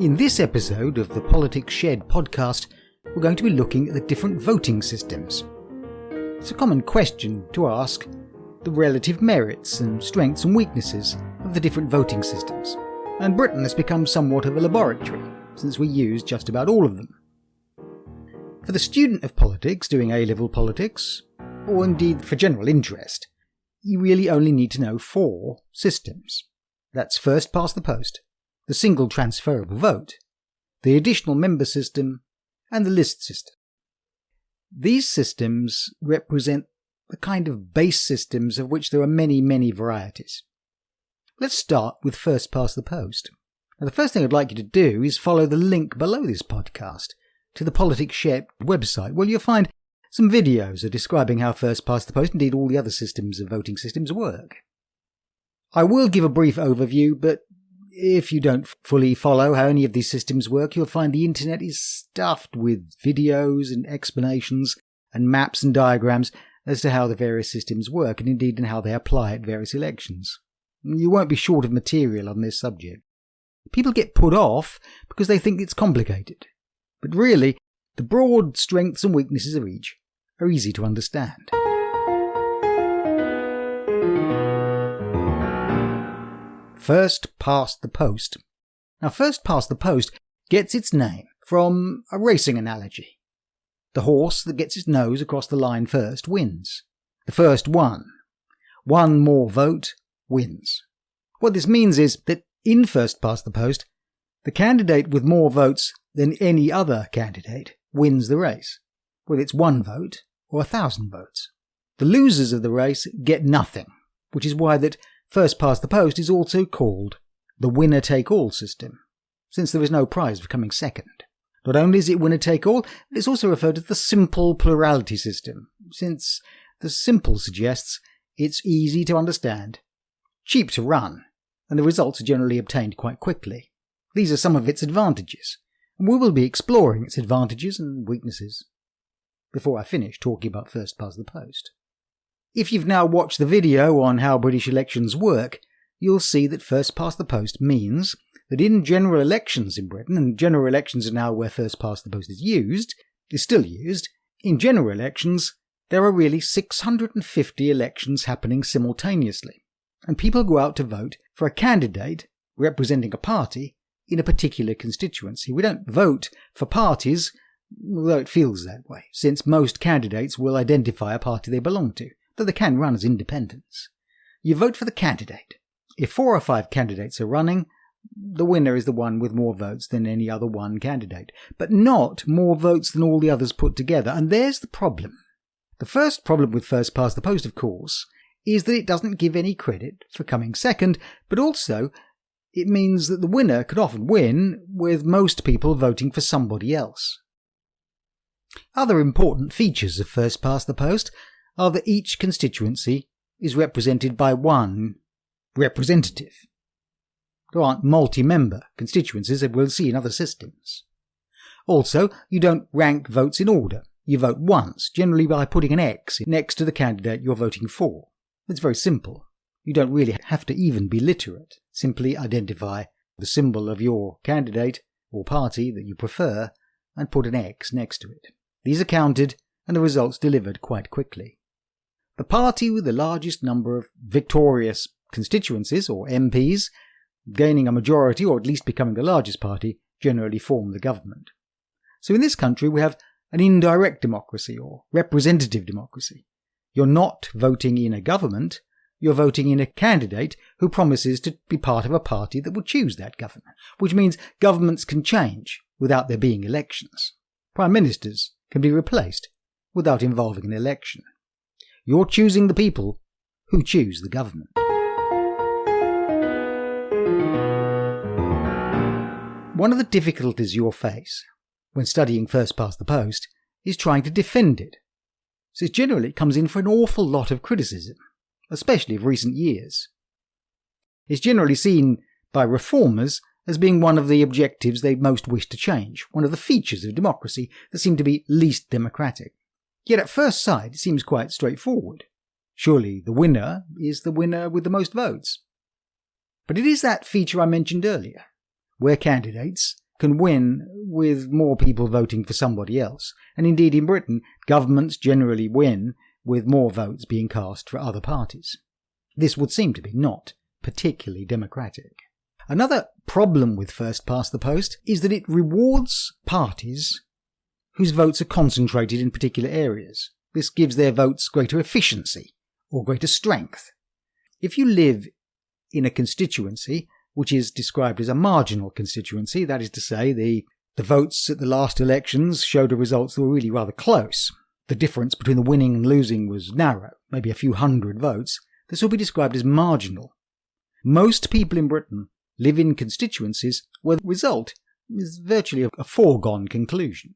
In this episode of the Politics Shed podcast, we're going to be looking at the different voting systems. It's a common question to ask the relative merits and strengths and weaknesses of the different voting systems, and Britain has become somewhat of a laboratory since we use just about all of them. For the student of politics doing A-level politics, or indeed for general interest, you really only need to know 4 systems. That's first past the post, the single transferable vote, the additional member system, and the list system. These systems represent the kind of base systems of which there are many, many varieties. Let's start with first past the post. Now, the first thing I'd like you to do is follow the link below this podcast to the Politics Shed website, where you'll find some videos describing how first past the post, indeed all the other systems of voting systems, work. I will give a brief overview, but if you don't fully follow how any of these systems work, you'll find the internet is stuffed with videos and explanations and maps and diagrams as to how the various systems work and indeed in how they apply at various elections. You won't be short of material on this subject. People get put off because they think it's complicated, but really, the broad strengths and weaknesses of each are easy to understand. First past the post. Now, first past the post gets its name from a racing analogy. The horse that gets its nose across the line first wins. The first one. One more vote wins. What this means is that in first past the post, the candidate with more votes than any other candidate wins the race, whether it's 1 vote or 1,000 votes. The losers of the race get nothing, which is why that first past the post is also called the winner-take-all system, since there is no prize for coming second. Not only is it winner-take-all, but it's also referred to as the simple plurality system, since the simple suggests it's easy to understand, cheap to run, and the results are generally obtained quite quickly. These are some of its advantages, and we will be exploring its advantages and weaknesses before I finish talking about first past the post. If you've now watched the video on how British elections work, you'll see that first past the post means that in general elections in Britain, and general elections are now where first past the post is still used, in general elections there are really 650 elections happening simultaneously, and people go out to vote for a candidate representing a party in a particular constituency. We don't vote for parties, although it feels that way, since most candidates will identify a party they belong to, though they can run as independents. You vote for the candidate. If 4 or 5 candidates are running, the winner is the one with more votes than any other one candidate, but not more votes than all the others put together, and there's the problem. The first problem with first past the post, of course, is that it doesn't give any credit for coming second, but also it means that the winner could often win with most people voting for somebody else. Other important features of first past the post are that each constituency is represented by one representative. There aren't multi-member constituencies, as we'll see in other systems. Also, you don't rank votes in order. You vote once, generally by putting an X next to the candidate you're voting for. It's very simple. You don't really have to even be literate. Simply identify the symbol of your candidate or party that you prefer and put an X next to it. These are counted and the results delivered quite quickly. The party with the largest number of victorious constituencies, or MPs, gaining a majority or at least becoming the largest party, generally form the government. So in this country we have an indirect democracy or representative democracy. You're not voting in a government, you're voting in a candidate who promises to be part of a party that will choose that government, which means governments can change without there being elections. Prime ministers can be replaced without involving an election. You're choosing the people who choose the government. One of the difficulties you'll face when studying first past the post is trying to defend it, since generally it comes in for an awful lot of criticism, especially of recent years. It's generally seen by reformers as being one of the objectives they most wish to change, one of the features of democracy that seem to be least democratic. Yet at first sight it seems quite straightforward. Surely the winner is the winner with the most votes. But it is that feature I mentioned earlier, where candidates can win with more people voting for somebody else. And indeed in Britain, governments generally win with more votes being cast for other parties. This would seem to be not particularly democratic. Another problem with first past the post is that it rewards parties whose votes are concentrated in particular areas. This gives their votes greater efficiency or greater strength. If you live in a constituency which is described as a marginal constituency, that is to say, the votes at the last elections showed the results that were really rather close. The difference between the winning and losing was narrow, maybe a few hundred votes. This will be described as marginal. Most people in Britain live in constituencies where the result is virtually a foregone conclusion.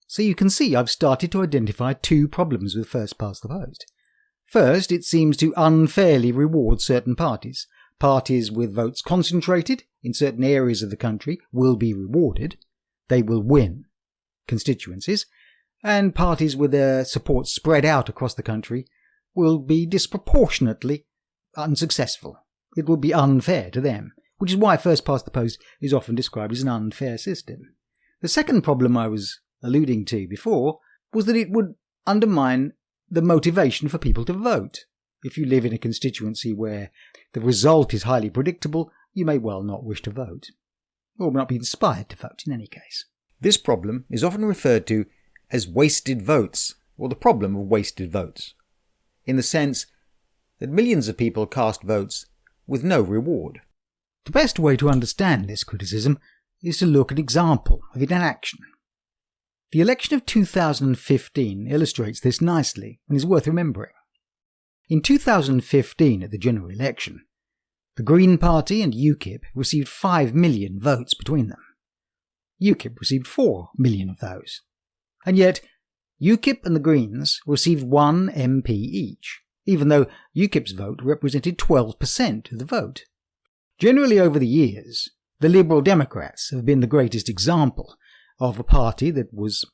So you can see I've started to identify two problems with first past the post. First, it seems to unfairly reward certain parties. Parties with votes concentrated in certain areas of the country will be rewarded. They will win constituencies. And parties with their support spread out across the country will be disproportionately unsuccessful. It will be unfair to them, which is why first past the post is often described as an unfair system. The second problem I was alluding to before was that it would undermine the motivation for people to vote. If you live in a constituency where the result is highly predictable, you may well not wish to vote, or not be inspired to vote in any case. This problem is often referred to as wasted votes, or the problem of wasted votes, in the sense that millions of people cast votes with no reward. The best way to understand this criticism is to look at an example of it in action. The election of 2015 illustrates this nicely and is worth remembering. In 2015, at the general election, the Green Party and UKIP received 5 million votes between them. UKIP received 4 million of those. And yet, UKIP and the Greens received 1 MP each, even though UKIP's vote represented 12% of the vote. Generally over the years, the Liberal Democrats have been the greatest example of a party that was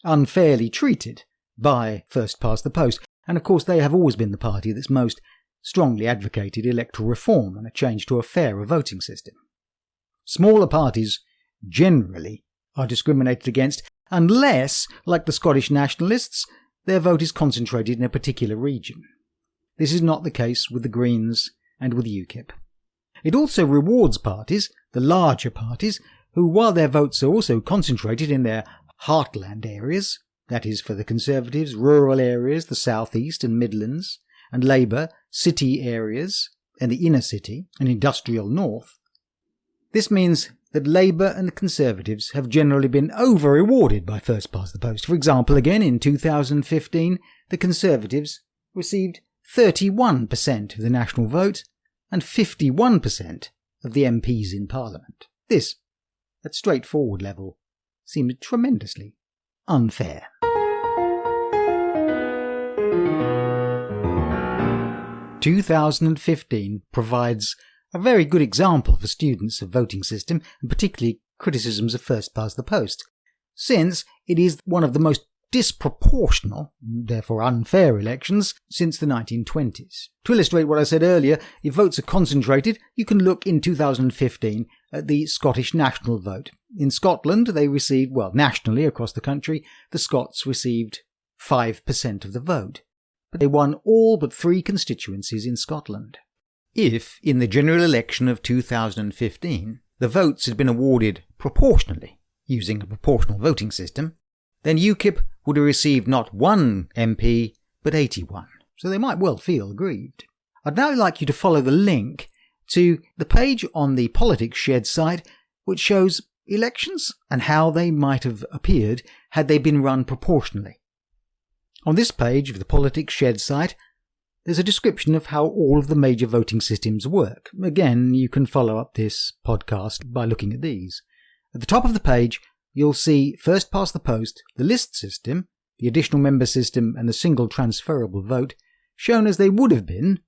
unfairly treated by first past the post. And of course they have always been the party that's most strongly advocated electoral reform and a change to a fairer voting system. Smaller parties generally are discriminated against unless, like the Scottish nationalists, their vote is concentrated in a particular region. This is not the case with the Greens and with UKIP. It also rewards parties, the larger parties, who, while their votes are also concentrated in their heartland areas, that is, for the Conservatives, rural areas, the South East and Midlands, and Labour, city areas, and the inner city, and industrial north. This means that Labour and the Conservatives have generally been over-rewarded by first past the post. For example, again in 2015, the Conservatives received 31% of the national vote and 51% of the MPs in Parliament. This, at straightforward level, seemed tremendously unfair. – 2015 provides a very good example for students of voting system, and particularly criticisms of first past the post, since it is one of the most disproportional, therefore unfair elections since the 1920s. To illustrate what I said earlier, if votes are concentrated, you can look in 2015 at the Scottish national vote. In Scotland, they received, nationally across the country, the Scots received 5% of the vote. But they won all but 3 constituencies in Scotland. If, in the general election of 2015, the votes had been awarded proportionally, using a proportional voting system, then UKIP would have received not 1 MP, but 81. So they might well feel aggrieved. I'd now like you to follow the link to the page on the Politics Shed site, which shows elections and how they might have appeared had they been run proportionally. On this page of the Politics Shed site, there's a description of how all of the major voting systems work. Again, you can follow up this podcast by looking at these. At the top of the page, you'll see first past the post, the list system, the additional member system, and the single transferable vote, shown as they would have been,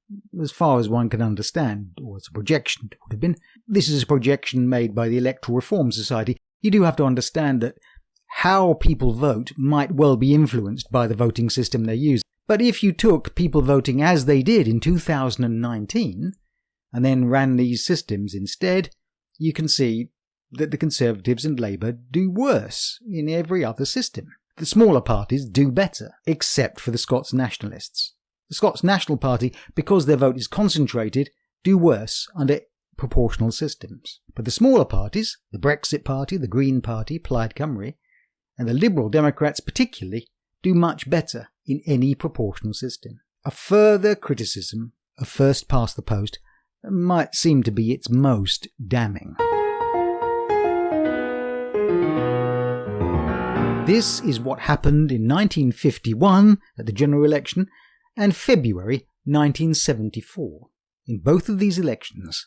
as far as one can understand, or as a projection it would have been. This is a projection made by the Electoral Reform Society. You do have to understand that how people vote might well be influenced by the voting system they use. But if you took people voting as they did in 2019, and then ran these systems instead, you can see that the Conservatives and Labour do worse in every other system. The smaller parties do better, except for the Scots nationalists. The Scots National Party, because their vote is concentrated, do worse under proportional systems. But the smaller parties, the Brexit Party, the Green Party, Plaid Cymru, and the Liberal Democrats particularly, do much better in any proportional system. A further criticism of first past the post might seem to be its most damning. This is what happened in 1951 at the general election and February 1974. In both of these elections,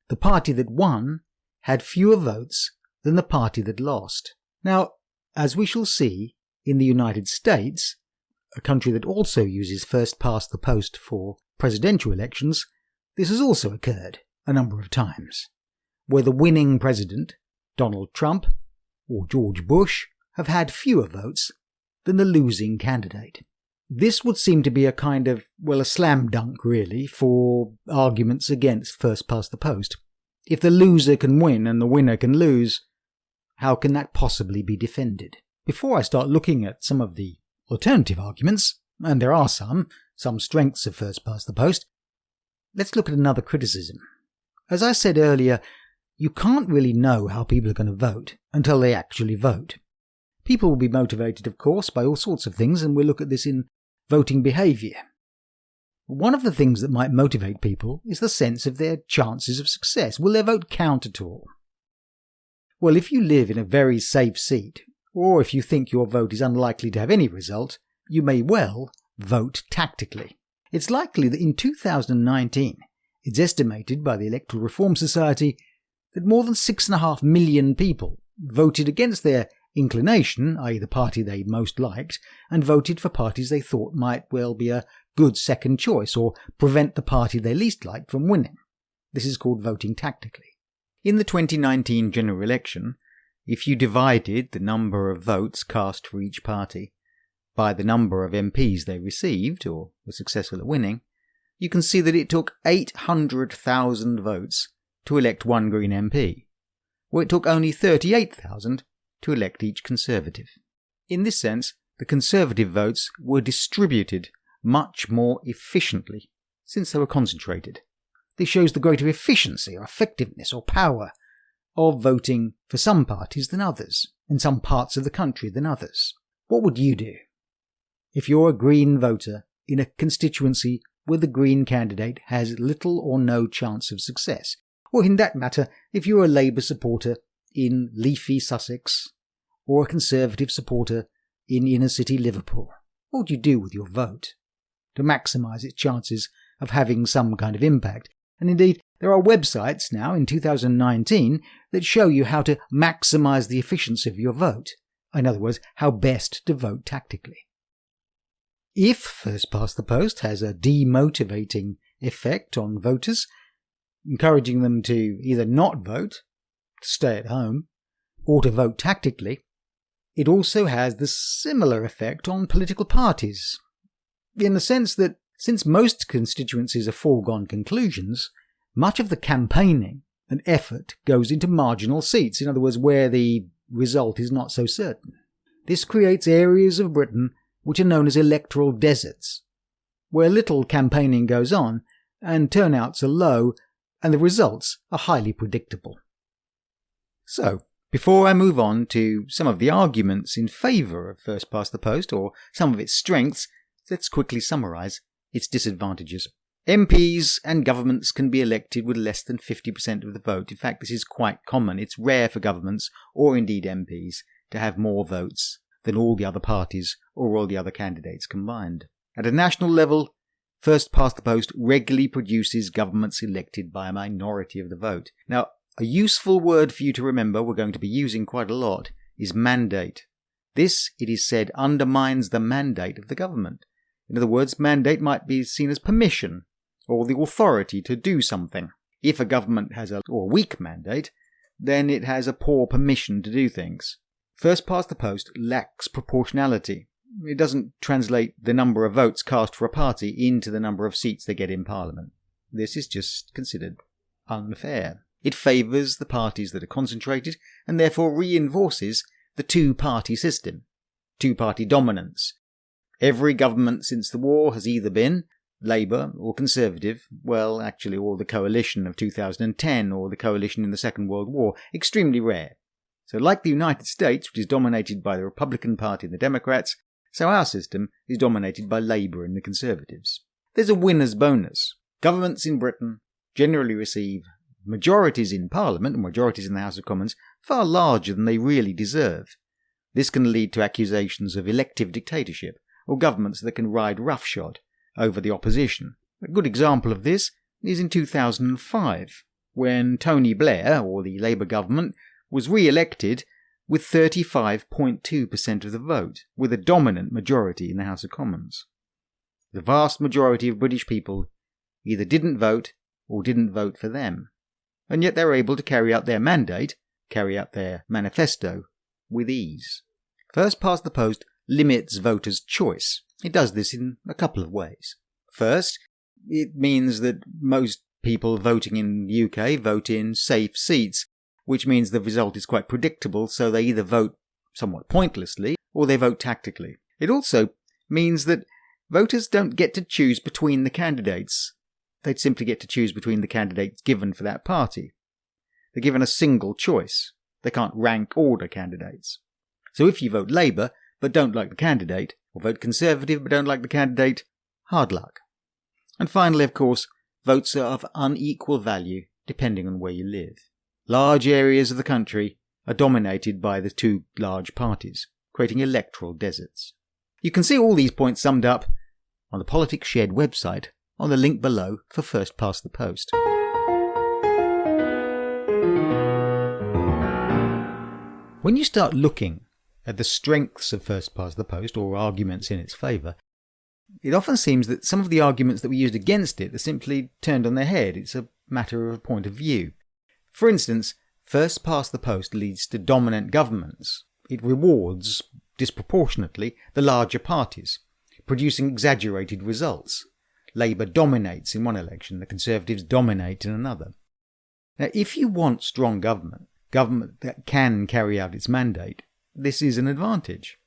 the party that won had fewer votes than the party that lost. Now, as we shall see, in the United States, a country that also uses first past the post for presidential elections, this has also occurred a number of times, where the winning president, Donald Trump or George Bush, have had fewer votes than the losing candidate. This would seem to be a kind of, a slam dunk really, for arguments against first past the post. If the loser can win and the winner can lose, how can that possibly be defended? Before I start looking at some of the alternative arguments, and there are some strengths of first past the post, let's look at another criticism. As I said earlier, you can't really know how people are going to vote until they actually vote. People will be motivated, of course, by all sorts of things, and we'll look at this in voting behaviour. One of the things that might motivate people is the sense of their chances of success. Will their vote count at all? Well, if you live in a very safe seat, or if you think your vote is unlikely to have any result, you may well vote tactically. It's likely that in 2019, it's estimated by the Electoral Reform Society that more than 6.5 million people voted against their inclination, i.e. the party they most liked, and voted for parties they thought might well be a good second choice or prevent the party they least liked from winning. This is called voting tactically. In the 2019 general election, if you divided the number of votes cast for each party by the number of MPs they received or were successful at winning, you can see that it took 800,000 votes to elect one Green MP, where it took only 38,000 to elect each Conservative. In this sense, the Conservative votes were distributed much more efficiently since they were concentrated. This shows the greater efficiency or effectiveness or power of voting for some parties than others, in some parts of the country than others. What would you do if you're a Green voter in a constituency where the Green candidate has little or no chance of success? Or in that matter, if you're a Labour supporter in leafy Sussex, or a Conservative supporter in inner-city Liverpool? What would you do with your vote to maximise its chances of having some kind of impact? And indeed, there are websites now in 2019 that show you how to maximise the efficiency of your vote. In other words, how best to vote tactically. If first past the post has a demotivating effect on voters, encouraging them to either not vote, to stay at home, or to vote tactically, it also has the similar effect on political parties, in the sense that since most constituencies are foregone conclusions, much of the campaigning and effort goes into marginal seats, in other words, where the result is not so certain. This creates areas of Britain which are known as electoral deserts, where little campaigning goes on and turnouts are low and the results are highly predictable. So, before I move on to some of the arguments in favour of first past the post, or some of its strengths, let's quickly summarise its disadvantages. MPs and governments can be elected with less than 50% of the vote. In fact, this is quite common. It's rare for governments, or indeed MPs, to have more votes than all the other parties or all the other candidates combined. At a national level, first past the post regularly produces governments elected by a minority of the vote. Now, a useful word for you to remember, we're going to be using quite a lot, is mandate. This, it is said, undermines the mandate of the government. In other words, mandate might be seen as permission or the authority to do something. If a government has a weak mandate, then it has a poor permission to do things. First past the post lacks proportionality. It doesn't translate the number of votes cast for a party into the number of seats they get in Parliament. This is just considered unfair. It favours the parties that are concentrated and therefore reinforces the two-party system, two-party dominance. Every government since the war has either been Labour or Conservative, well, actually, or the coalition of 2010 or the coalition in the Second World War, extremely rare. So like the United States, which is dominated by the Republican Party and the Democrats, so our system is dominated by Labour and the Conservatives. There's a winner's bonus. Governments in Britain generally receive majorities in Parliament and majorities in the House of Commons far larger than they really deserve. This can lead to accusations of elective dictatorship, or governments that can ride roughshod over the opposition. A good example of this is in 2005, when Tony Blair, or the Labour government, was re-elected with 35.2% of the vote, with a dominant majority in the House of Commons. The vast majority of British people either didn't vote or didn't vote for them, and yet they were able to carry out their mandate, carry out their manifesto, with ease. First past the post limits voters' choice. It does this in a couple of ways. First, it means that most people voting in the UK vote in safe seats, which means the result is quite predictable, so they either vote somewhat pointlessly or they vote tactically. It also means that voters don't get to choose between the candidates. They'd simply get to choose between the candidates given for that party. They're given a single choice. They can't rank order candidates. So if you vote Labour but don't like the candidate, or vote Conservative but don't like the candidate, hard luck. And finally, of course, votes are of unequal value depending on where you live. Large areas of the country are dominated by the two large parties, creating electoral deserts. You can see all these points summed up on the Politics Shed website on the link below for First Past the Post. When you start looking at the strengths of First Past the Post, or arguments in its favour, it often seems that some of the arguments that we used against it are simply turned on their head. It's a matter of a point of view. For instance, First Past the Post leads to dominant governments. It rewards, disproportionately, the larger parties, producing exaggerated results. Labour dominates in one election, the Conservatives dominate in another. Now, if you want strong government that can carry out its mandate, this is an advantage.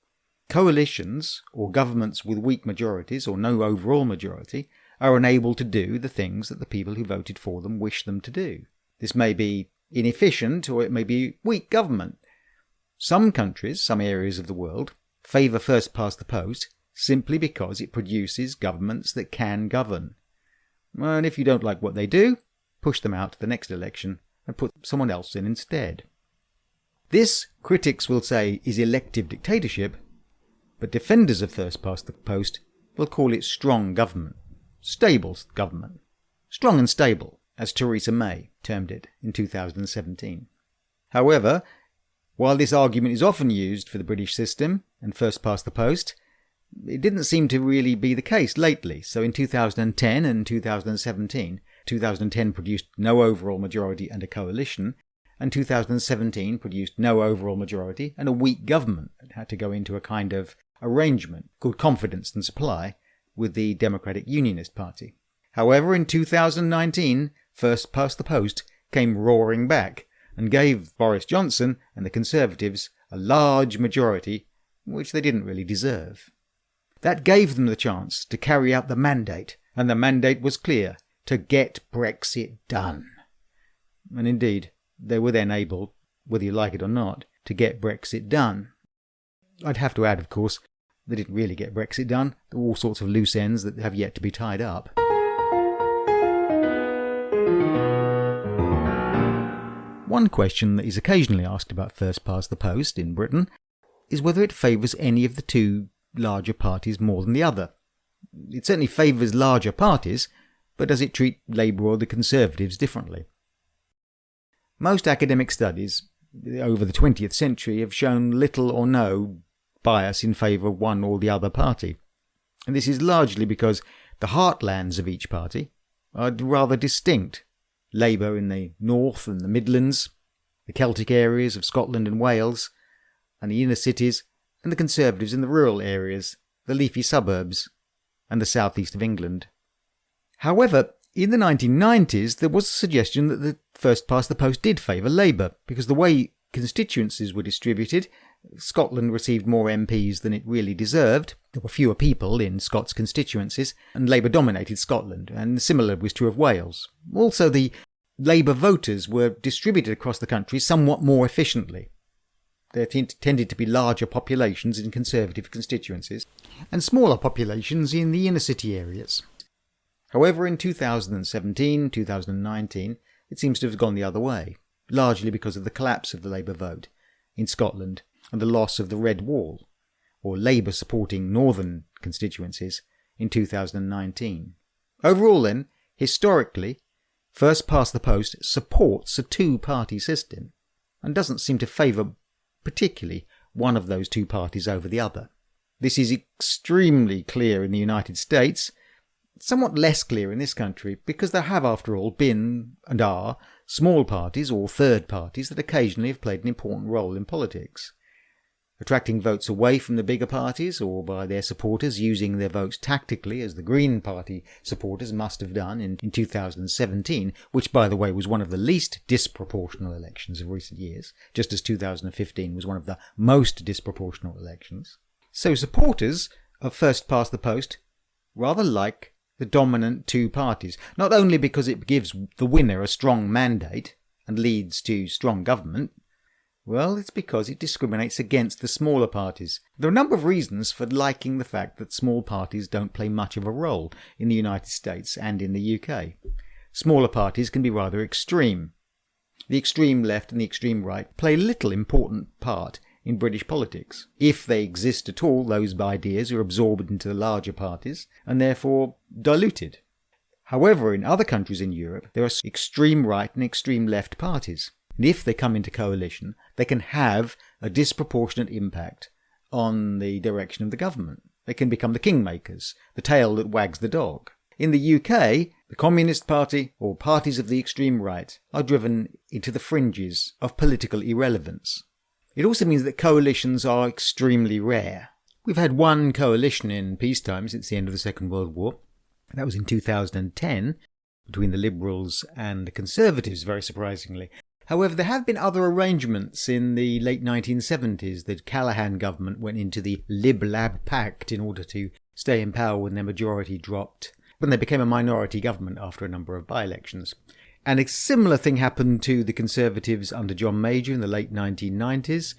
Coalitions, or governments with weak majorities or no overall majority, are unable to do the things that the people who voted for them wish them to do. This may be inefficient, or it may be weak government. Some countries, some areas of the world, favour first past the post simply because it produces governments that can govern. And if you don't like what they do, push them out to the next election and put someone else in instead. This, critics will say, is elective dictatorship, but defenders of first past the post will call it strong government, stable government, strong and stable, as Theresa May termed it in 2017. However, while this argument is often used for the British system and first past the post, it didn't seem to really be the case lately. So in 2010 and 2017, 2010 produced no overall majority and a coalition, and 2017 produced no overall majority and a weak government that had to go into a kind of arrangement called confidence and supply with the Democratic Unionist Party. However, in 2019, first past the post came roaring back and gave Boris Johnson and the Conservatives a large majority which they didn't really deserve. That gave them the chance to carry out the mandate, and the mandate was clear: to get Brexit done. And indeed, they were then able, whether you like it or not, to get Brexit done. I'd have to add, of course, they didn't really get Brexit done. There were all sorts of loose ends that have yet to be tied up. One question that is occasionally asked about first past the post in Britain is whether it favours any of the two larger parties more than the other. It certainly favours larger parties, but does it treat Labour or the Conservatives differently? Most academic studies over the 20th century have shown little or no bias in favour of one or the other party. And this is largely because the heartlands of each party are rather distinct. Labour in the north and the Midlands, the Celtic areas of Scotland and Wales, and the inner cities, and the Conservatives in the rural areas, the leafy suburbs, and the southeast of England. However, in the 1990s, there was a suggestion that the first past the post did favour Labour, because the way constituencies were distributed, Scotland received more MPs than it really deserved. There were fewer people in Scots constituencies, and Labour dominated Scotland, and similar was true of Wales. Also, the Labour voters were distributed across the country somewhat more efficiently. There tended to be larger populations in Conservative constituencies, and smaller populations in the inner city areas. However, in 2017, 2019, it seems to have gone the other way, largely because of the collapse of the Labour vote in Scotland and the loss of the Red Wall, or Labour supporting northern constituencies, in 2019. Overall then, historically, first past the post supports a two-party system and doesn't seem to favour particularly one of those two parties over the other. This is extremely clear in the United States, somewhat less clear in this country, because there have, after all, been and are small parties or third parties that occasionally have played an important role in politics, attracting votes away from the bigger parties or by their supporters using their votes tactically, as the Green Party supporters must have done in 2017, which, by the way, was one of the least disproportional elections of recent years, just as 2015 was one of the most disproportional elections. So supporters of first past the post rather like the dominant two parties, not only because it gives the winner a strong mandate and leads to strong government. Well, it's because it discriminates against the smaller parties. There are a number of reasons for liking the fact that small parties don't play much of a role in the United States and in the UK. Smaller parties can be rather extreme. The extreme left and the extreme right play little important part in British politics. If they exist at all, those ideas are absorbed into the larger parties and therefore diluted. However, in other countries in Europe, there are extreme right and extreme left parties. And if they come into coalition, they can have a disproportionate impact on the direction of the government. They can become the kingmakers, the tail that wags the dog. In the UK, the Communist Party, or parties of the extreme right, are driven into the fringes of political irrelevance. It also means that coalitions are extremely rare. We've had one coalition in peacetime since the end of the Second World War. That was in 2010, between the Liberals and the Conservatives, very surprisingly. However, there have been other arrangements in the late 1970s. The Callaghan government went into the Lib-Lab Pact in order to stay in power when their majority dropped, when they became a minority government after a number of by-elections. And a similar thing happened to the Conservatives under John Major in the late 1990s,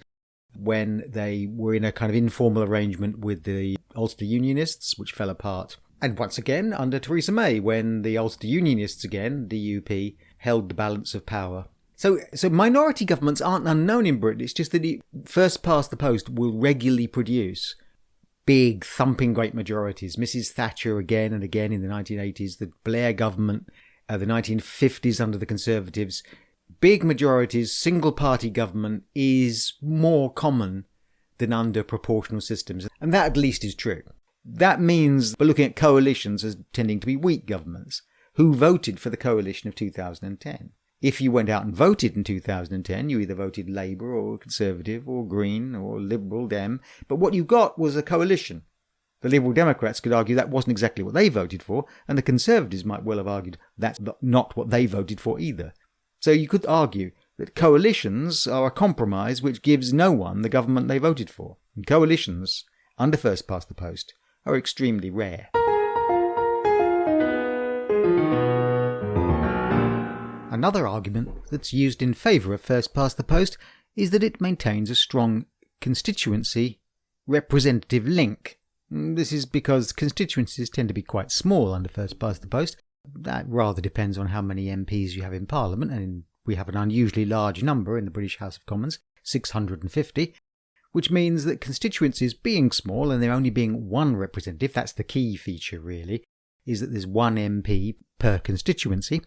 when they were in a kind of informal arrangement with the Ulster Unionists, which fell apart. And once again under Theresa May, when the Ulster Unionists again, DUP, held the balance of power. So minority governments aren't unknown in Britain. It's just that first past the post will regularly produce big, thumping great majorities. Mrs. Thatcher again and again in the 1980s, the Blair government, the 1950s under the Conservatives. Big majorities, single-party government is more common than under proportional systems. And that at least is true. That means we're looking at coalitions as tending to be weak governments. Who voted for the coalition of 2010? If you went out and voted in 2010, you either voted Labour or Conservative or Green or Liberal Dem. But what you got was a coalition. The Liberal Democrats could argue that wasn't exactly what they voted for, and the Conservatives might well have argued that's not what they voted for either. So you could argue that coalitions are a compromise which gives no one the government they voted for. And coalitions, under first past the post, are extremely rare. Another argument that's used in favour of first past the post is that it maintains a strong constituency representative link. This is because constituencies tend to be quite small under first past the post. That rather depends on how many MPs you have in Parliament, and we have an unusually large number in the British House of Commons, 650, which means that constituencies being small and there only being one representative, that's the key feature really, is that there's one MP per constituency,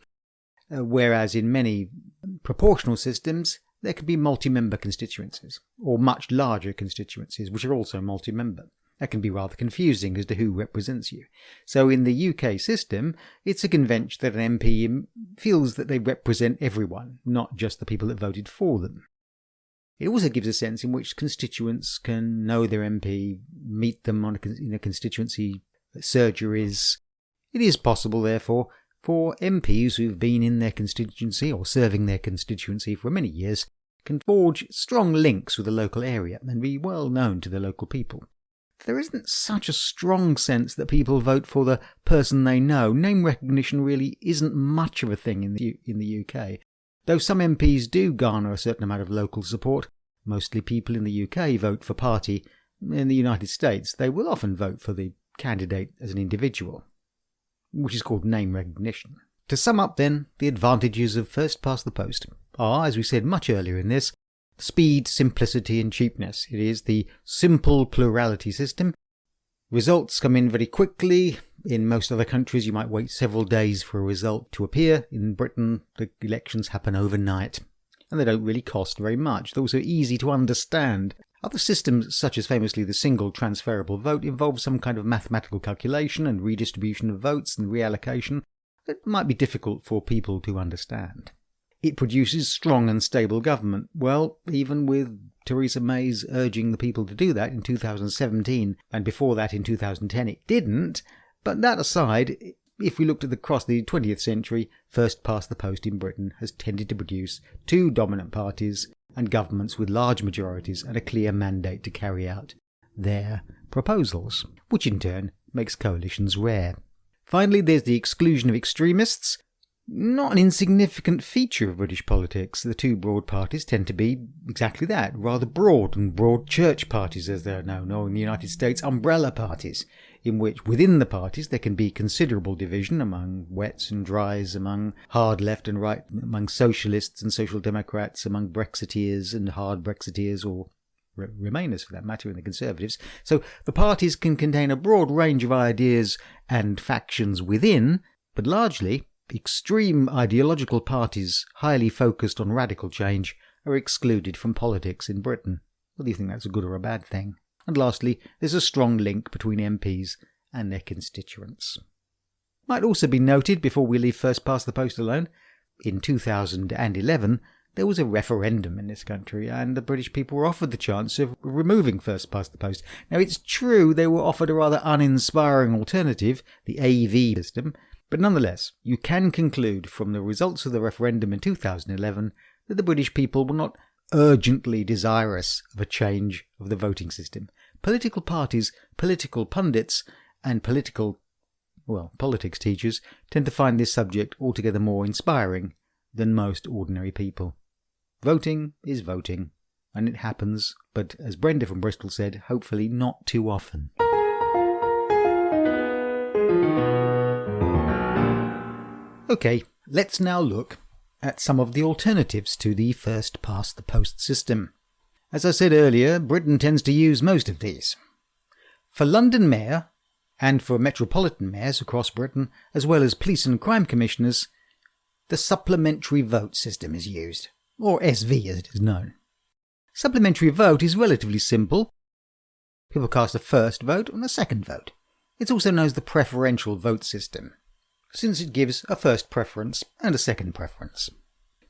whereas in many proportional systems there can be multi-member constituencies, or much larger constituencies which are also multi-member. That can be rather confusing as to who represents you. So in the UK system, it's a convention that an MP feels that they represent everyone, not just the people that voted for them. It also gives a sense in which constituents can know their MP, meet them in a constituency surgeries. It is possible, therefore, for MPs who've been in their constituency or serving their constituency for many years can forge strong links with the local area and be well known to the local people. There isn't such a strong sense that people vote for the person they know. Name recognition really isn't much of a thing in the UK. Though some MPs do garner a certain amount of local support, mostly people in the UK vote for party. In the United States, they will often vote for the candidate as an individual, which is called name recognition. To sum up then, the advantages of first past the post are, as we said much earlier in this, speed, simplicity and cheapness. It is the simple plurality system. Results come in very quickly. In most other countries you might wait several days for a result to appear. In Britain the elections happen overnight and they don't really cost very much. They're also easy to understand. Other systems, such as famously the single transferable vote, involve some kind of mathematical calculation and redistribution of votes and reallocation that might be difficult for people to understand. It produces strong and stable government. Well, even with Theresa May's urging the people to do that in 2017, and before that in 2010 it didn't. But that aside, if we looked across the 20th century, first past the post in Britain has tended to produce two dominant parties and governments with large majorities and a clear mandate to carry out their proposals, which in turn makes coalitions rare. Finally, there's the exclusion of extremists. Not an insignificant feature of British politics. The two broad parties tend to be exactly that, rather broad, and broad church parties as they're known, or in the United States, umbrella parties, in which within the parties there can be considerable division among wets and dries, among hard left and right, among socialists and social democrats, among Brexiteers and hard Brexiteers, or Remainers for that matter, and the Conservatives. So the parties can contain a broad range of ideas and factions within, but largely extreme ideological parties highly focused on radical change are excluded from politics in Britain. Whether you think that's a good or a bad thing. And lastly, there's a strong link between MPs and their constituents. Might also be noted, before we leave first past the post alone, in 2011 there was a referendum in this country and the British people were offered the chance of removing first past the post. Now it's true they were offered a rather uninspiring alternative, the AV system, but nonetheless, you can conclude from the results of the referendum in 2011 that the British people were not urgently desirous of a change of the voting system. Political parties, political pundits, and politics teachers tend to find this subject altogether more inspiring than most ordinary people. Voting is voting, and it happens, but as Brenda from Bristol said, hopefully not too often. Okay, let's now look at some of the alternatives to the first past the post system. As I said earlier, Britain tends to use most of these. For London Mayor, and for metropolitan mayors across Britain, as well as police and crime commissioners, the supplementary vote system is used, or SV as it is known. Supplementary vote is relatively simple. People cast a first vote and a second vote. It's also known as the preferential vote system, since it gives a first preference and a second preference.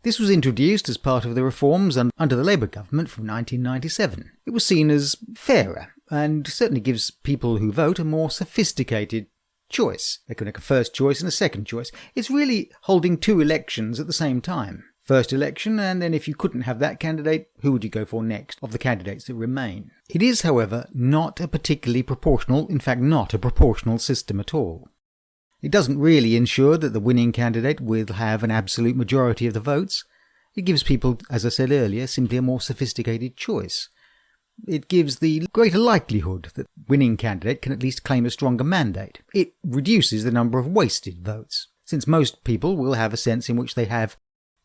This was introduced as part of the reforms under the Labour government from 1997. It was seen as fairer and certainly gives people who vote a more sophisticated choice. They can make a first choice and a second choice. It's really holding two elections at the same time. First election, and then if you couldn't have that candidate, who would you go for next of the candidates that remain? It is, however, not a particularly proportional, in fact not a proportional system at all. It doesn't really ensure that the winning candidate will have an absolute majority of the votes. It gives people, as I said earlier, simply a more sophisticated choice. It gives the greater likelihood that the winning candidate can at least claim a stronger mandate. It reduces the number of wasted votes, since most people will have a sense in which they have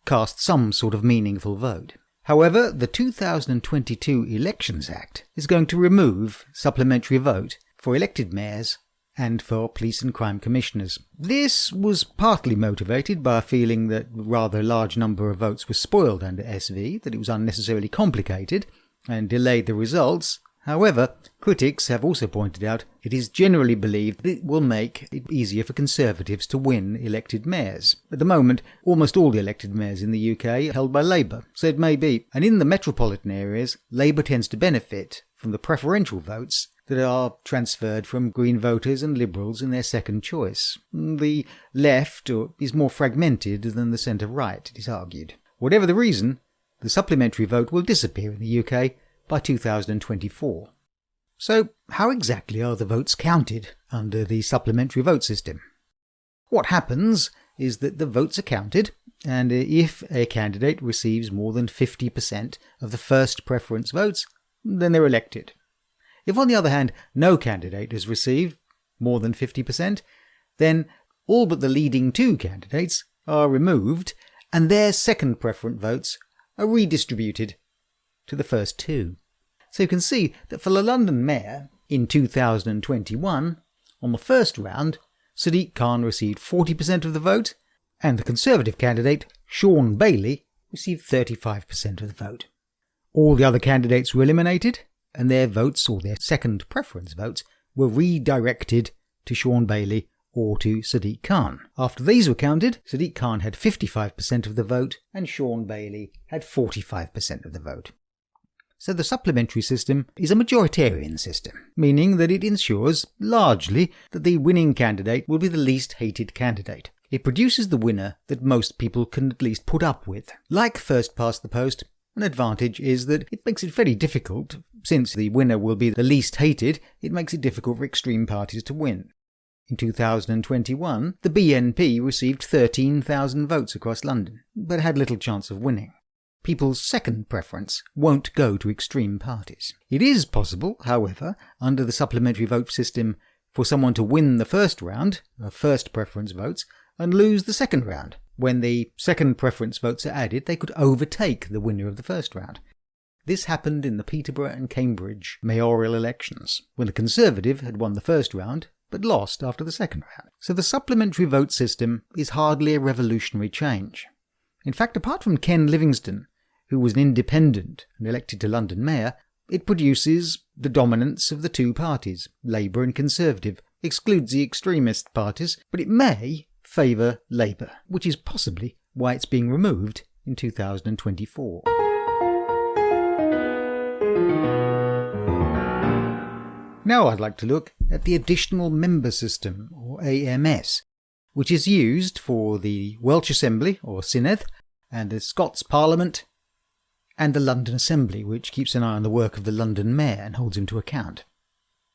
cast some sort of meaningful vote. However, the 2022 Elections Act is going to remove supplementary vote for elected mayors and for police and crime commissioners. This was partly motivated by a feeling that a rather large number of votes were spoiled under SV, that it was unnecessarily complicated and delayed the results. However, critics have also pointed out it is generally believed that it will make it easier for Conservatives to win elected mayors. At the moment, almost all the elected mayors in the UK are held by Labour, so it may be. And in the metropolitan areas, Labour tends to benefit from the preferential votes that are transferred from Green voters and Liberals in their second choice. The left is more fragmented than the centre-right, it is argued. Whatever the reason, the supplementary vote will disappear in the UK by 2024. So, how exactly are the votes counted under the supplementary vote system? What happens is that the votes are counted, and if a candidate receives more than 50% of the first preference votes, then they're elected. If, on the other hand, no candidate has received more than 50%, then all but the leading two candidates are removed, and their second preference votes are redistributed to the first two. So you can see that for the London Mayor in 2021, on the first round, Sadiq Khan received 40% of the vote, and the Conservative candidate, Sean Bailey, received 35% of the vote. All the other candidates were eliminated, and their votes, or their second preference votes, were redirected to Sean Bailey or to Sadiq Khan. After these were counted, Sadiq Khan had 55% of the vote, and Sean Bailey had 45% of the vote. So the supplementary system is a majoritarian system, meaning that it ensures, largely, that the winning candidate will be the least hated candidate. It produces the winner that most people can at least put up with. Like first past the post, an advantage is that it makes it very difficult, since the winner will be the least hated, it makes it difficult for extreme parties to win. In 2021, the BNP received 13,000 votes across London, but had little chance of winning. People's second preference won't go to extreme parties. It is possible, however, under the supplementary vote system, for someone to win the first round, first preference votes, and lose the second round. When the second preference votes are added, they could overtake the winner of the first round. This happened in the Peterborough and Cambridge mayoral elections, when the Conservative had won the first round, but lost after the second round. So the supplementary vote system is hardly a revolutionary change. In fact, apart from Ken Livingstone, who was an independent and elected to London Mayor, it produces the dominance of the two parties, Labour and Conservative, excludes the extremist parties, but it may favour Labour, which is possibly why it's being removed in 2024. Now I'd like to look at the Additional Member System, or AMS, which is used for the Welsh Assembly, or Senedd, and the Scots Parliament, and the London Assembly, which keeps an eye on the work of the London Mayor and holds him to account.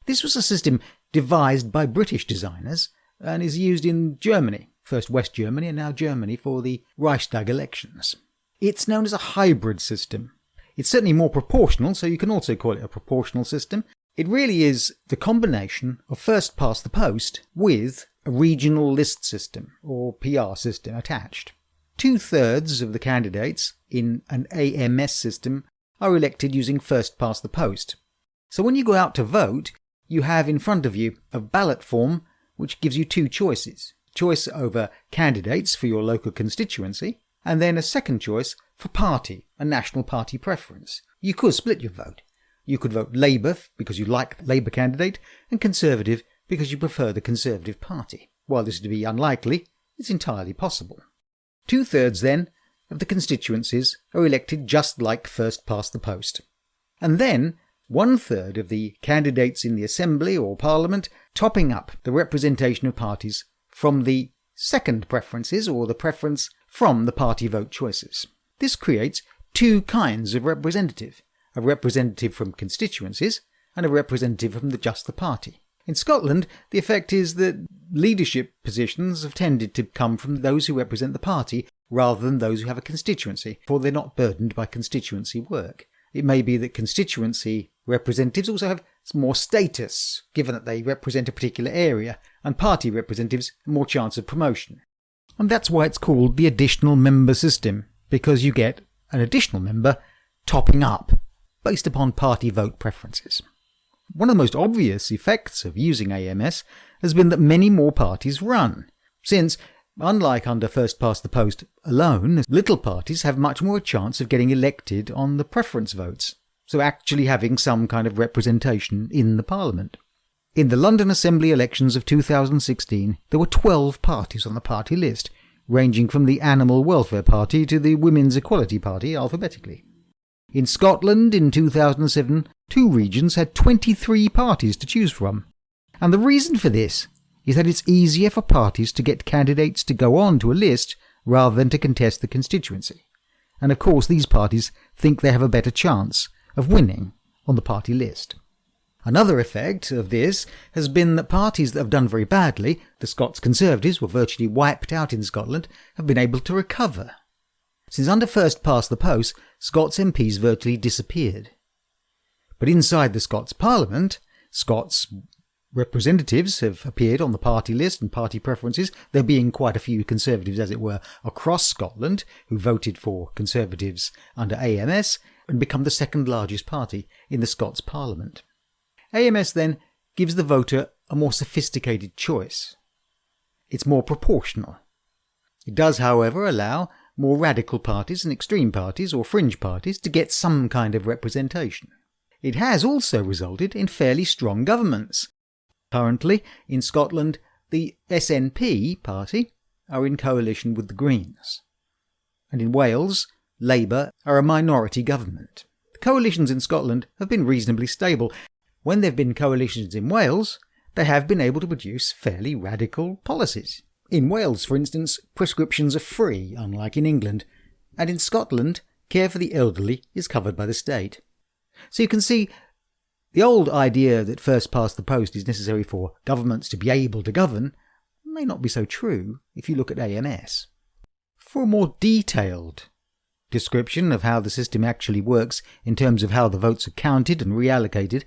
This was a system devised by British designers and is used in Germany, first West Germany and now Germany, for the Reichstag elections. It's known as a hybrid system. It's certainly more proportional, so you can also call it a proportional system. It really is the combination of first past the post with a regional list system, or PR system, attached. 2/3 of the candidates in an AMS system are elected using first past the post. So when you go out to vote, you have in front of you a ballot form which gives you two choices. Choice over candidates for your local constituency, and then a second choice for party, a national party preference. You could split your vote. You could vote Labour because you like the Labour candidate, and Conservative because you prefer the Conservative Party. While this is to be unlikely, it's entirely possible. 2/3 then of the constituencies are elected just like first past the post. And then 1/3 of the candidates in the Assembly or Parliament topping up the representation of parties from the second preferences, or the preference from the party vote choices. This creates two kinds of representative, a representative from constituencies and a representative from just the party. In Scotland, the effect is that leadership positions have tended to come from those who represent the party rather than those who have a constituency, for they're not burdened by constituency work. It may be that constituency representatives also have more status, given that they represent a particular area, and party representatives more chance of promotion. And that's why it's called the additional member system, because you get an additional member topping up, based upon party vote preferences. One of the most obvious effects of using AMS has been that many more parties run, since, unlike under first past the post alone, little parties have much more a chance of getting elected on the preference votes, so actually having some kind of representation in the Parliament. In the London Assembly elections of 2016, there were 12 parties on the party list, ranging from the Animal Welfare Party to the Women's Equality Party alphabetically. In Scotland in 2007, 2 regions had 23 parties to choose from. And the reason for this is that it's easier for parties to get candidates to go on to a list rather than to contest the constituency. And of course these parties think they have a better chance of winning on the party list. Another effect of this has been that parties that have done very badly, the Scots Conservatives were virtually wiped out in Scotland, have been able to recover. Since under first past the post, Scots MPs virtually disappeared. But inside the Scots Parliament, Scots representatives have appeared on the party list and party preferences, there being quite a few Conservatives, as it were, across Scotland who voted for Conservatives under AMS and become the second largest party in the Scots Parliament. AMS then gives the voter a more sophisticated choice. It's more proportional. It does, however, allow more radical parties and extreme parties or fringe parties to get some kind of representation. It has also resulted in fairly strong governments. Currently, in Scotland, the SNP party are in coalition with the Greens. And in Wales, Labour are a minority government. The coalitions in Scotland have been reasonably stable. When there have been coalitions in Wales, they have been able to produce fairly radical policies. In Wales, for instance, prescriptions are free, unlike in England, and in Scotland, care for the elderly is covered by the state. So you can see the old idea that first past the post is necessary for governments to be able to govern may not be so true if you look at AMS. For a more detailed description of how the system actually works in terms of how the votes are counted and reallocated,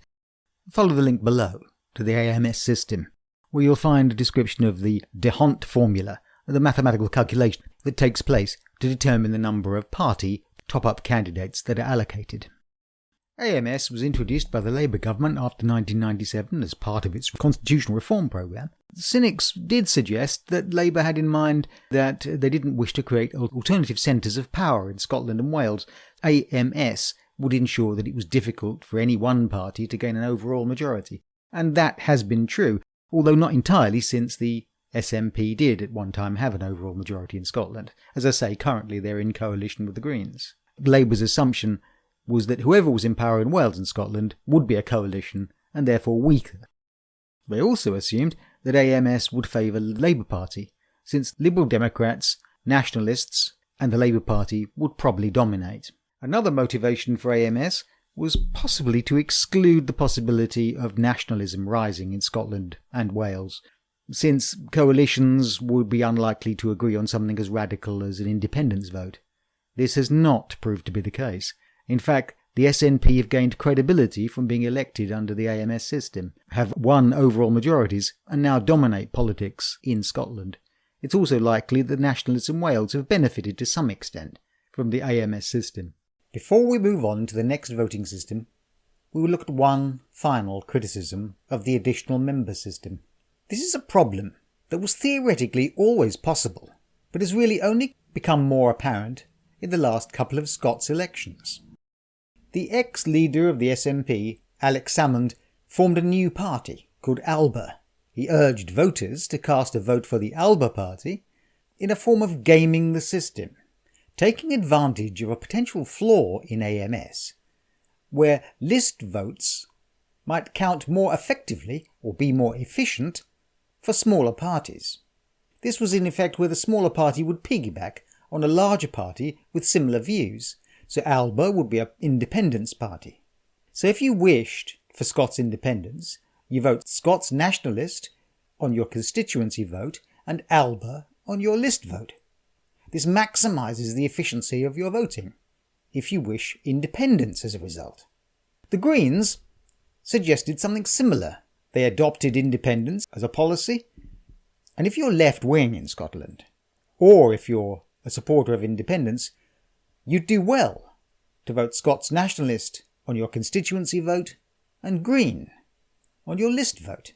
follow the link below to the AMS system, where you'll find a description of the d'Hondt formula, the mathematical calculation that takes place to determine the number of party top-up candidates that are allocated. AMS was introduced by the Labour government after 1997 as part of its constitutional reform programme. Cynics did suggest that Labour had in mind that they didn't wish to create alternative centres of power in Scotland and Wales. AMS would ensure that it was difficult for any one party to gain an overall majority. And that has been true, although not entirely, since the SNP did at one time have an overall majority in Scotland. As I say, currently they're in coalition with the Greens. Labour's assumption was that whoever was in power in Wales and Scotland would be a coalition and therefore weaker. They also assumed that AMS would favour the Labour Party, since Liberal Democrats, Nationalists and the Labour Party would probably dominate. Another motivation for AMS was possibly to exclude the possibility of nationalism rising in Scotland and Wales, since coalitions would be unlikely to agree on something as radical as an independence vote. This has not proved to be the case. In fact, the SNP have gained credibility from being elected under the AMS system, have won overall majorities, and now dominate politics in Scotland. It's also likely that nationalists in Wales have benefited to some extent from the AMS system. Before we move on to the next voting system, we will look at one final criticism of the additional member system. This is a problem that was theoretically always possible, but has really only become more apparent in the last couple of Scots elections. The ex-leader of the SNP, Alex Salmond, formed a new party called ALBA. He urged voters to cast a vote for the ALBA party in a form of gaming the system, taking advantage of a potential flaw in AMS, where list votes might count more effectively or be more efficient for smaller parties. This was in effect where the smaller party would piggyback on a larger party with similar views, so ALBA would be an independence party. So if you wished for Scots independence, you vote Scots Nationalist on your constituency vote and ALBA on your list vote. This maximises the efficiency of your voting, if you wish independence as a result. The Greens suggested something similar. They adopted independence as a policy, and if you're left-wing in Scotland, or if you're a supporter of independence, you'd do well to vote Scots Nationalist on your constituency vote and Green on your list vote.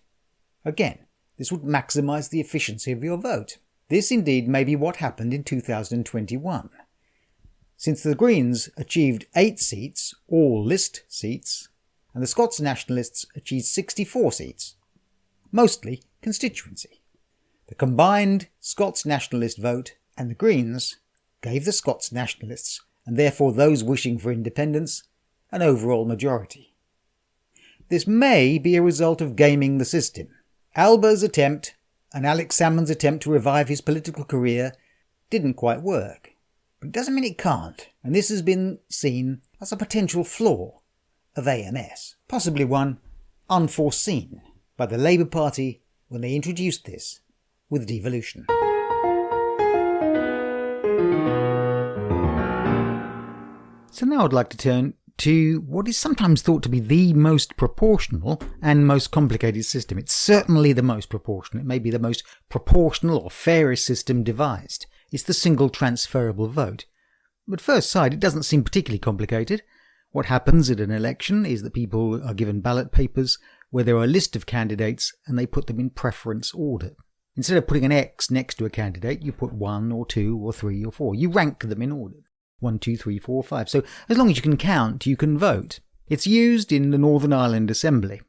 Again, this would maximise the efficiency of your vote. This indeed may be what happened in 2021. Since the Greens achieved 8 seats, all list seats, and the Scots Nationalists achieved 64 seats, mostly constituency. The combined Scots Nationalist vote and the Greens gave the Scots Nationalists, and therefore those wishing for independence, an overall majority. This may be a result of gaming the system. Alba's attempt and Alex Salmond's attempt to revive his political career didn't quite work. But it doesn't mean it can't, and this has been seen as a potential flaw of AMS, possibly one unforeseen by the Labour Party when they introduced this with devolution. So now I'd like to turn to what is sometimes thought to be the most proportional and most complicated system. It's certainly the most proportional. It may be the most proportional or fairest system devised. It's the single transferable vote. At first sight, it doesn't seem particularly complicated. What happens at an election is that people are given ballot papers where there are a list of candidates and they put them in preference order. Instead of putting an X next to a candidate, you put 1 or 2 or 3 or 4. You rank them in order. 1, 2, 3, 4, 5. So as long as you can count, you can vote. It's used in the Northern Ireland Assembly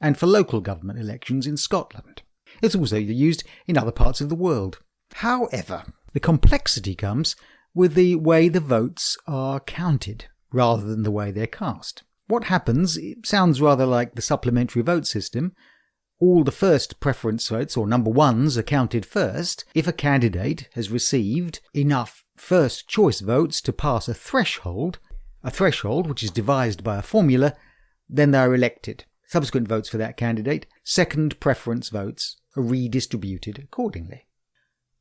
and for local government elections in Scotland. It's also used in other parts of the world. However, the complexity comes with the way the votes are counted rather than the way they're cast. What happens, it sounds rather like the supplementary vote system. All the first preference votes, or number ones, are counted first. If a candidate has received enough first choice votes to pass a threshold which is devised by a formula, then they are elected. Subsequent votes for that candidate, second preference votes, are redistributed accordingly.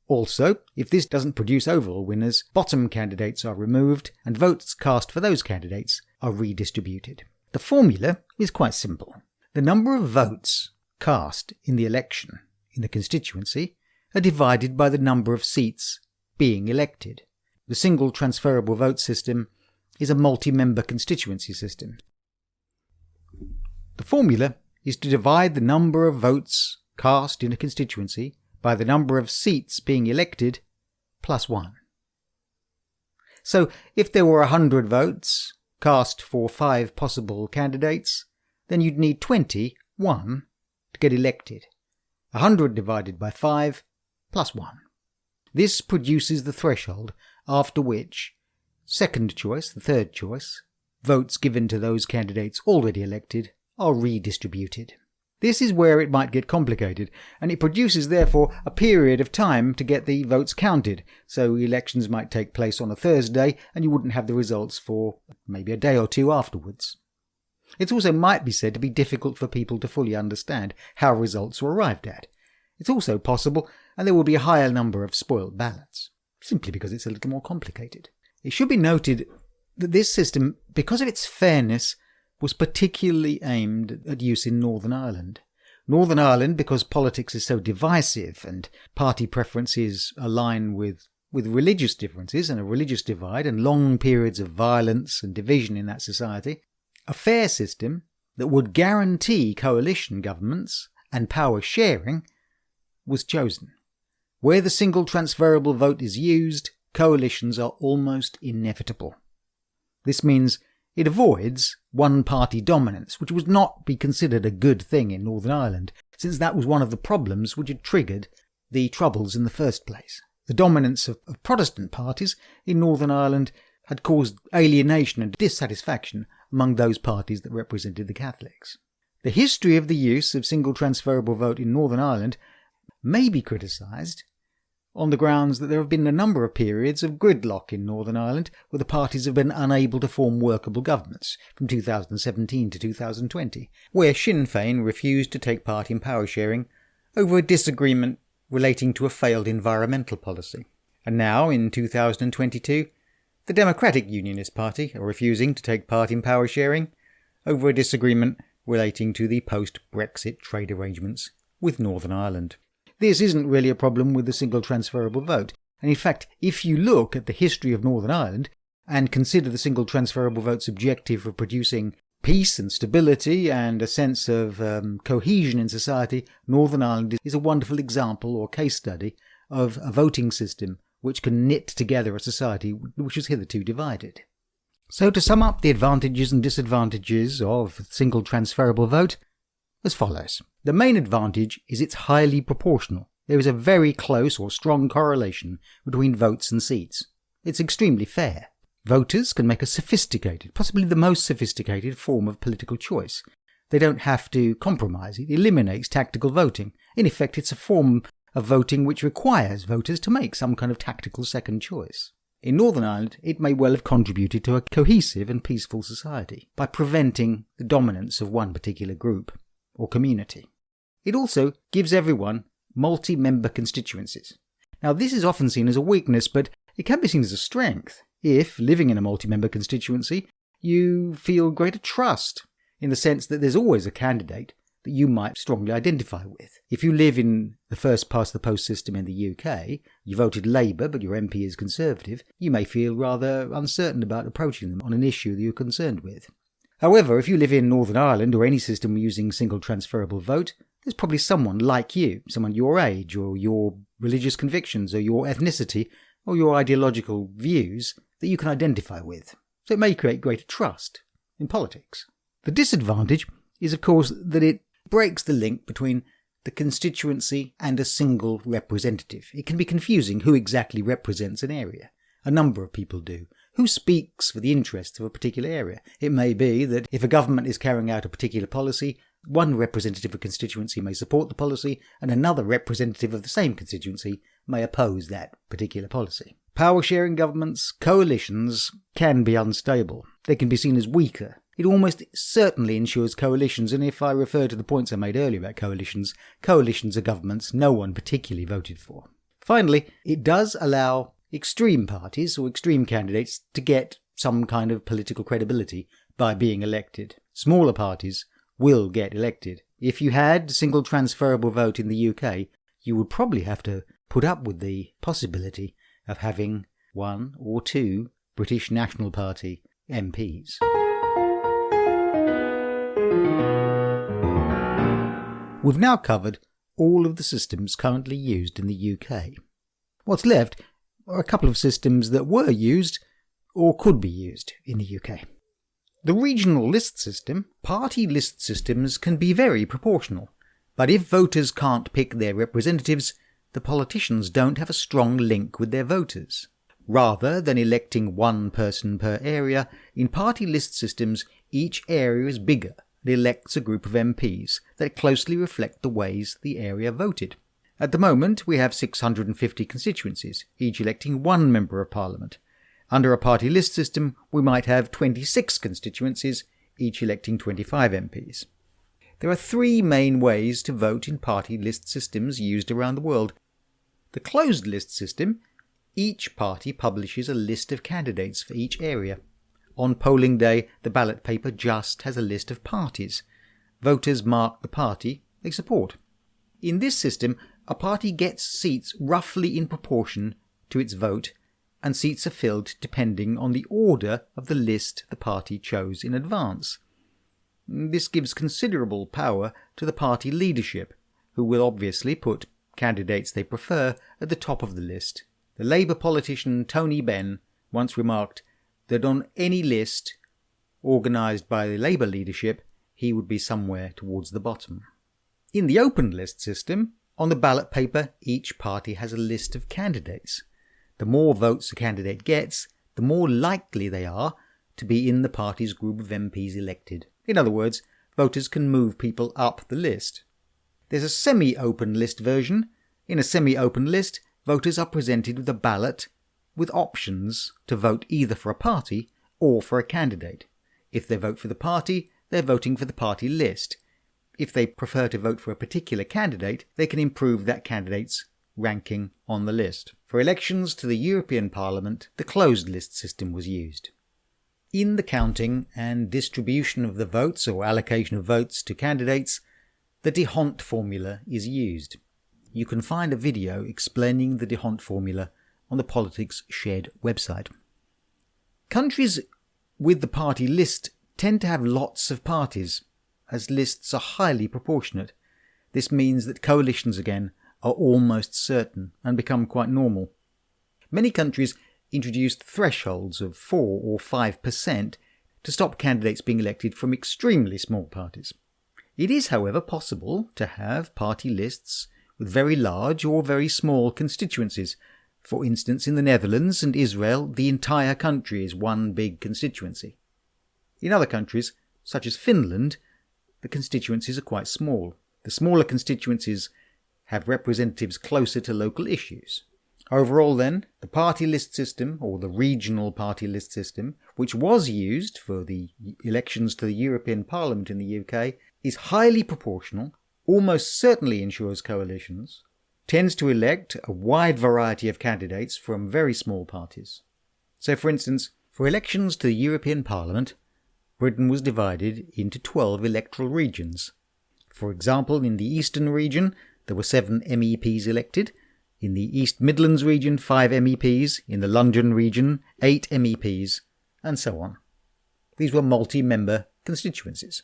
Also, if this doesn't produce overall winners, bottom candidates are removed and votes cast for those candidates are redistributed. The formula is quite simple. The number of votes cast in the election in the constituency are divided by the number of seats being elected. The single transferable vote system is a multi-member constituency system. The formula is to divide the number of votes cast in a constituency by the number of seats being elected plus 1. So if there were 100 votes cast for 5 possible candidates, then you'd need 21 to get elected. 100 divided by 5 plus 1. This produces the threshold after which second choice, the third choice, votes given to those candidates already elected are redistributed. This is where it might get complicated, and it produces therefore a period of time to get the votes counted. So elections might take place on a Thursday and you wouldn't have the results for maybe a day or two afterwards. It also might be said to be difficult for people to fully understand how results are arrived at. It's also possible, and there will be a higher number of spoiled ballots, simply because it's a little more complicated. It should be noted that this system, because of its fairness, was particularly aimed at use in Northern Ireland. Northern Ireland, because politics is so divisive and party preferences align with religious differences and a religious divide and long periods of violence and division in that society, a fair system that would guarantee coalition governments and power sharing was chosen. Where the single transferable vote is used, coalitions are almost inevitable. This means it avoids one-party dominance, which would not be considered a good thing in Northern Ireland, since that was one of the problems which had triggered the Troubles in the first place. The dominance of Protestant parties in Northern Ireland had caused alienation and dissatisfaction among those parties that represented the Catholics. The history of the use of single transferable vote in Northern Ireland may be criticised on the grounds that there have been a number of periods of gridlock in Northern Ireland where the parties have been unable to form workable governments, from 2017 to 2020, where Sinn Féin refused to take part in power sharing over a disagreement relating to a failed environmental policy. And now, in 2022, the Democratic Unionist Party are refusing to take part in power sharing over a disagreement relating to the post-Brexit trade arrangements with Northern Ireland. This isn't really a problem with the single transferable vote, and in fact, if you look at the history of Northern Ireland and consider the single transferable vote's objective of producing peace and stability and a sense of cohesion in society, Northern Ireland is a wonderful example or case study of a voting system which can knit together a society which was hitherto divided. So to sum up the advantages and disadvantages of single transferable vote, as follows. The main advantage is it's highly proportional. There is a very close or strong correlation between votes and seats. It's extremely fair. Voters can make a sophisticated, possibly the most sophisticated form of political choice. They don't have to compromise. It eliminates tactical voting. In effect, it's a form of voting which requires voters to make some kind of tactical second choice. In Northern Ireland, it may well have contributed to a cohesive and peaceful society by preventing the dominance of one particular group or community. It also gives everyone multi-member constituencies. Now, this is often seen as a weakness, but it can be seen as a strength if, living in a multi-member constituency, you feel greater trust in the sense that there's always a candidate that you might strongly identify with. If you live in the first-past-the-post system in the UK, you voted Labour but your MP is Conservative, you may feel rather uncertain about approaching them on an issue that you're concerned with. However, if you live in Northern Ireland or any system using single transferable vote, there's probably someone like you, someone your age or your religious convictions or your ethnicity or your ideological views that you can identify with. So it may create greater trust in politics. The disadvantage is, of course, that it breaks the link between the constituency and a single representative. It can be confusing who exactly represents an area. A number of people do. Who speaks for the interests of a particular area? It may be that if a government is carrying out a particular policy, one representative of a constituency may support the policy and another representative of the same constituency may oppose that particular policy. Power-sharing governments, coalitions, can be unstable. They can be seen as weaker. It almost certainly ensures coalitions, and if I refer to the points I made earlier about coalitions, coalitions are governments no one particularly voted for. Finally, it does allow extreme parties or extreme candidates to get some kind of political credibility by being elected. Smaller parties will get elected. If you had single transferable vote in the UK, you would probably have to put up with the possibility of having one or two British National Party MPs. We've now covered all of the systems currently used in the UK. What's left are a couple of systems that were used or could be used in the UK. The regional list system, party list systems can be very proportional, but if voters can't pick their representatives, the politicians don't have a strong link with their voters. Rather than electing one person per area, in party list systems each area is bigger and elects a group of MPs that closely reflect the ways the area voted. At the moment we have 650 constituencies, each electing one Member of Parliament. Under a party list system we might have 26 constituencies, each electing 25 MPs. There are three main ways to vote in party list systems used around the world. The closed list system, each party publishes a list of candidates for each area. On polling day, the ballot paper just has a list of parties. Voters mark the party they support. In this system, a party gets seats roughly in proportion to its vote, and seats are filled depending on the order of the list the party chose in advance. This gives considerable power to the party leadership, who will obviously put candidates they prefer at the top of the list. The Labour politician Tony Benn once remarked that on any list organised by the Labour leadership, he would be somewhere towards the bottom. In the open list system, on the ballot paper, each party has a list of candidates. The more votes a candidate gets, the more likely they are to be in the party's group of MPs elected. In other words, voters can move people up the list. There's a semi-open list version. In a semi-open list, voters are presented with a ballot with options to vote either for a party or for a candidate. If they vote for the party, they're voting for the party list. If they prefer to vote for a particular candidate, they can improve that candidate's ranking on the list. For elections to the European Parliament, the closed list system was used. In the counting and distribution of the votes or allocation of votes to candidates, the D'Hondt formula is used. You can find a video explaining the D'Hondt formula on the Politics Shed website. Countries with the party list tend to have lots of parties, as lists are highly proportionate. This means that coalitions again are almost certain and become quite normal. Many countries introduced thresholds of 4 or 5% to stop candidates being elected from extremely small parties. It is, however, possible to have party lists with very large or very small constituencies. For instance, in the Netherlands and Israel, the entire country is one big constituency. In other countries, such as Finland, the constituencies are quite small. The smaller constituencies have representatives closer to local issues. Overall then, the party list system, or the regional party list system, which was used for the elections to the European Parliament in the UK, is highly proportional, almost certainly ensures coalitions, tends to elect a wide variety of candidates from very small parties. So for instance, for elections to the European Parliament, Britain was divided into 12 electoral regions. For example, in the Eastern region, there were 7 MEPs elected. In the East Midlands region, 5 MEPs. In the London region, 8 MEPs, and so on. These were multi-member constituencies.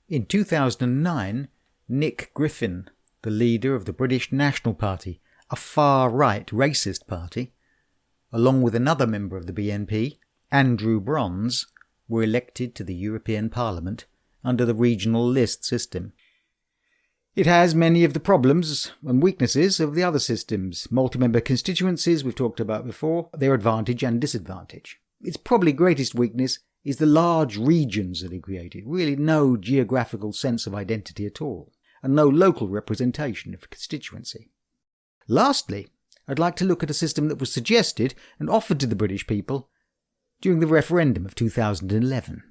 In 2009, Nick Griffin, the leader of the British National Party, a far-right racist party, along with another member of the BNP, Andrew Bronze, were elected to the European Parliament under the regional list system. It has many of the problems and weaknesses of the other systems. Multi-member constituencies, we've talked about before, their advantage and disadvantage. Its probably greatest weakness is the large regions that it created, really no geographical sense of identity at all, and no local representation of a constituency. Lastly, I'd like to look at a system that was suggested and offered to the British people during the referendum of 2011.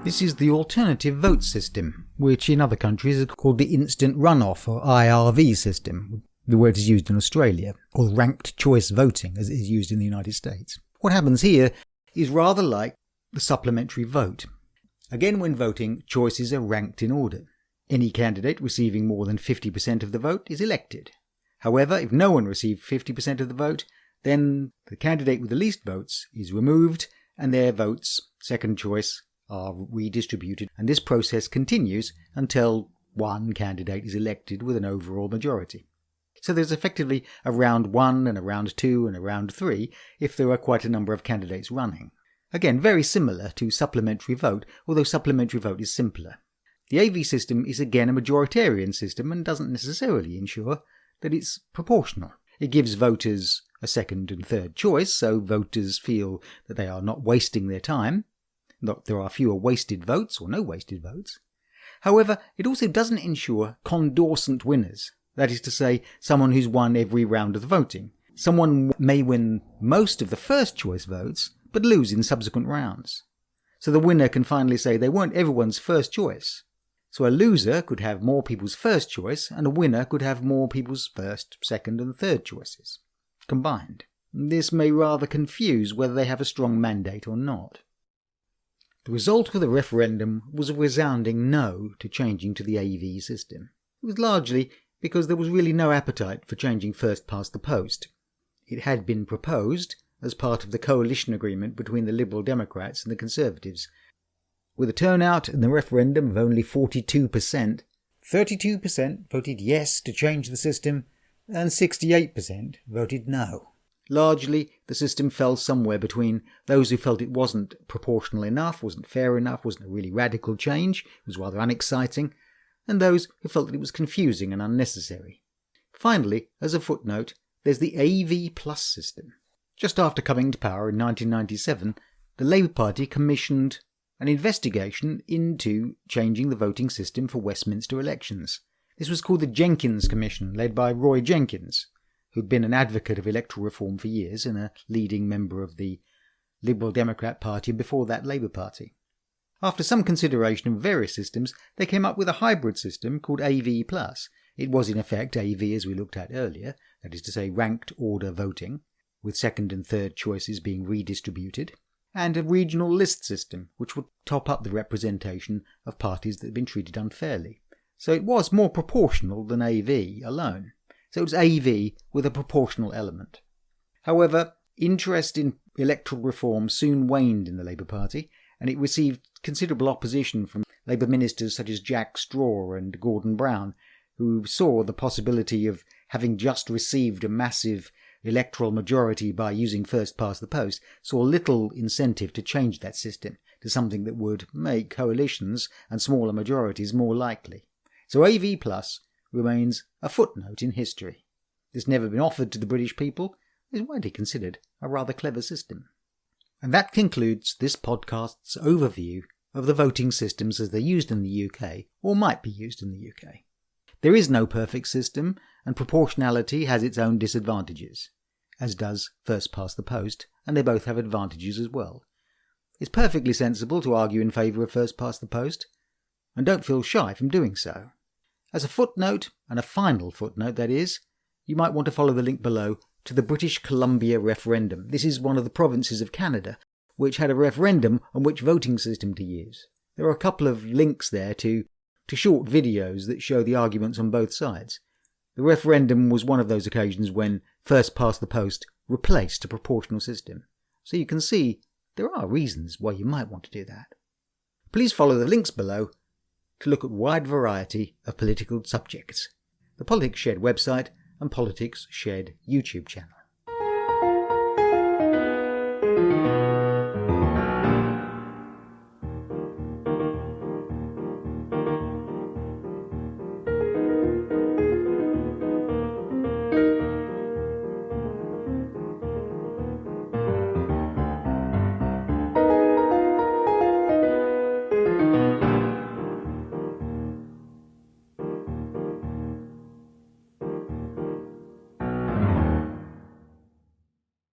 This is the alternative vote system, which in other countries is called the instant runoff or IRV system, the word is used in Australia, or ranked choice voting as it is used in the United States. What happens here is rather like the supplementary vote. Again, when voting, choices are ranked in order. Any candidate receiving more than 50% of the vote is elected. However, if no one received 50% of the vote, then the candidate with the least votes is removed and their votes, second choice, are redistributed, and this process continues until one candidate is elected with an overall majority. So there's effectively a round 1 and a round 2 and a round 3 if there are quite a number of candidates running. Again, very similar to supplementary vote, although supplementary vote is simpler. The AV system is again a majoritarian system and doesn't necessarily ensure that it's proportional. It gives voters a second and third choice, so voters feel that they are not wasting their time. There are fewer wasted votes or no wasted votes. However, it also doesn't ensure condorsant winners, that is to say, someone who's won every round of the voting. Someone may win most of the first choice votes, but lose in subsequent rounds. So the winner can finally say they weren't everyone's first choice. So a loser could have more people's first choice, and a winner could have more people's first, second and third choices combined. This may rather confuse whether they have a strong mandate or not. The result of the referendum was a resounding no to changing to the AV system. It was largely because there was really no appetite for changing first past the post. It had been proposed as part of the coalition agreement between the Liberal Democrats and the Conservatives. With a turnout in the referendum of only 42%, 32% voted yes to change the system and 68% voted no. Largely, the system fell somewhere between those who felt it wasn't proportional enough, wasn't fair enough, wasn't a really radical change, it was rather unexciting, and those who felt that it was confusing and unnecessary. Finally, as a footnote, there's the AV Plus system. Just after coming to power in 1997, the Labour Party commissioned an investigation into changing the voting system for Westminster elections. This was called the Jenkins Commission, led by Roy Jenkins, who'd been an advocate of electoral reform for years and a leading member of the Liberal Democrat Party and before that Labour Party. After some consideration of various systems, they came up with a hybrid system called AV+. It was in effect AV as we looked at earlier, that is to say ranked order voting, with second and third choices being redistributed, and a regional list system which would top up the representation of parties that had been treated unfairly. So it was more proportional than AV alone. So it was AV with a proportional element. However, interest in electoral reform soon waned in the Labour Party, and it received considerable opposition from Labour ministers such as Jack Straw and Gordon Brown, who saw the possibility of having just received a massive electoral majority by using first past the post, saw little incentive to change that system to something that would make coalitions and smaller majorities more likely. So AV Plus remains a footnote in history. It's never been offered to the British people. It's widely considered a rather clever system. And that concludes this podcast's overview of the voting systems as they're used in the UK, or might be used in the UK. There is no perfect system, and proportionality has its own disadvantages, as does first past the post, and they both have advantages as well. It's perfectly sensible to argue in favour of first past the post, and don't feel shy from doing so. As a footnote, and a final footnote that is, you might want to follow the link below to the British Columbia referendum. This is one of the provinces of Canada, which had a referendum on which voting system to use. There are a couple of links there to short videos that show the arguments on both sides. The referendum was one of those occasions when first past the post replaced a proportional system. So you can see there are reasons why you might want to do that. Please follow the links below to look at a wide variety of political subjects. The Politics Shed website and Politics Shed YouTube channel.